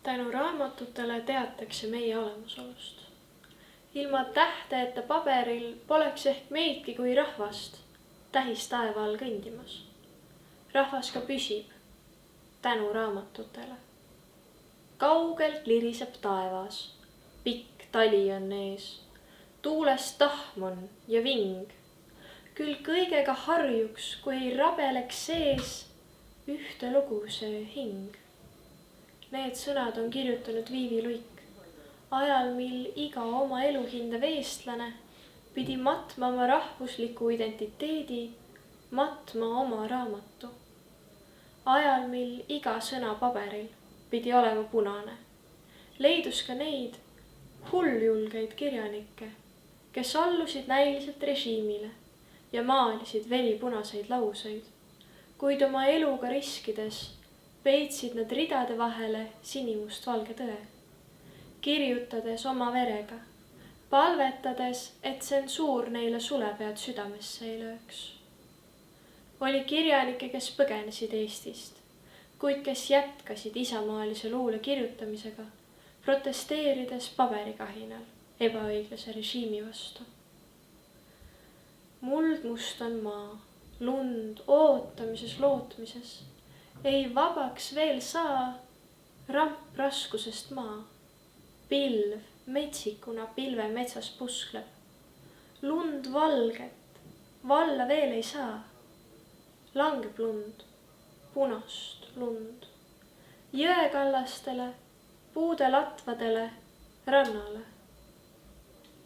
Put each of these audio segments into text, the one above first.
Tänu raamatutele teatakse meie olemasolust. Ilma tähteeta paberil poleks ehk meidki kui rahvast tähis taeva all kõndimas. Rahvas ka püsib tänu raamatutele. Kaugelt liriseb taevas, pikk tali on ees, tuulest tahm on ja ving. Küll kõigega harjuks, kui ei rabeleks sees ühte lugu see hing. Need sõnad on kirjutanud Viivi Luik, ajal, mil iga oma elu hindav eestlane pidi matma oma rahvusliku identiteedi, matma oma raamatu. Ajal, mil iga sõna paberil pidi olema punane, leidus ka neid hulljulgeid kirjanikke, kes allusid näiliselt režiimile ja maalisid veripunaseid lauseid, kuid oma eluga riskides peitsid nad ridade vahele sinimustvalge tõe, kirjutades oma verega, palvetades, et tsensuur neile sulepead südamesse ei lööks. Oli kirjanikke, kes põgenesid Eestist, kuid kes jätkasid isamaalise luule kirjutamisega, protesteerides paberikahinal ebaõiglase režiimi vastu. Muldmust on maa, lund ootamises, lootmises, ei vabaks veel saa ramp raskusest maa. Pilv metsikuna pilve metsas puskleb. Lund valget valla veel ei saa. Langeb lund, punast lund. Jõekallastele, puude latvadele, rannale.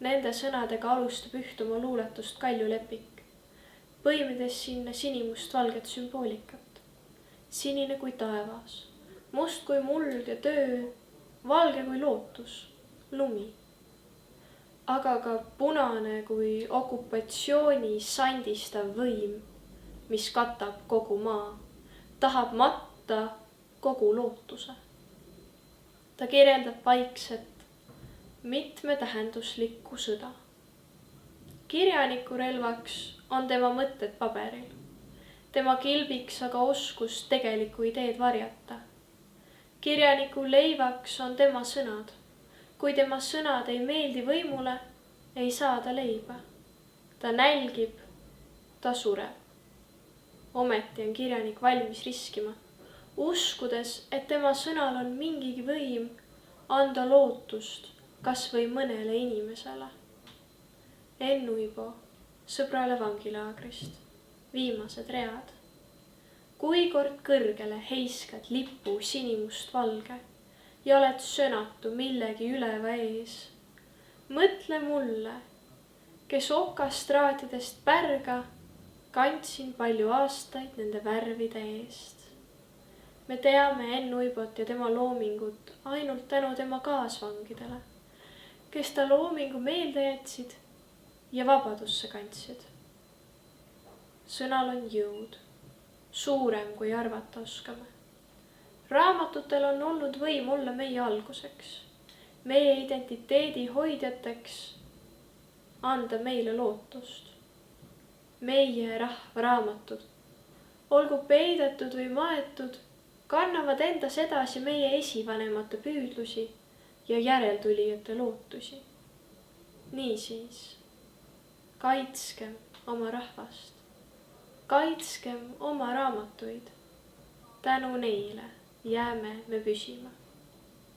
Nende sõnadega alustab üht oma luuletust Kalju Lepik, põimides sinna sinimust valget sümboolikat. Sinine kui taevas, must kui muld ja töö, valge kui lootus, lumi. Aga ka punane kui okupatsiooni sandistav võim, mis katab kogu maa, tahab matta kogu lootuse. Ta kirjeldab vaikset, mitmetähenduslikku sõda. Kirjaniku relvaks on tema mõtted paberil, tema kilbiks aga oskus tegelikku ideed varjata. Kirjaniku leivaks on tema sõnad. Kui tema sõnad ei meeldi võimule, ei saa ta leiba. Ta nälgib, ta sureb. Ometi on kirjanik valmis riskima, uskudes, et tema sõnal on mingigi võim anda lootust kas või mõnele inimesele. Enn Uibo, Sõbrale vangilaagrist, viimased read. Kui kord kõrgele heiskad lipu sinimust valge ja oled sönatu millegi üleva ees, mõtle mulle, kes okastraatidest pärga kandsin palju aastaid nende värvide eest. Me teame Enn Uibot ja tema loomingut ainult tänu tema kaasvangidele, kes ta loomingu meelde jätsid ja vabadusse kandsid. Sõnal on jõud, suurem kui arvata oskame. Raamatutel on olnud võim olla meie alguseks, meie identiteedi hoidjateks, anda meile lootust. Meie rahva raamatud, olgu peidetud või maetud, kannavad endas edasi meie esivanemate püüdlusi ja järeltulijate lootusi. Niisiis, kaitskem oma rahvast, kaitskem oma raamatuid. Tänu neile jääme me püsima.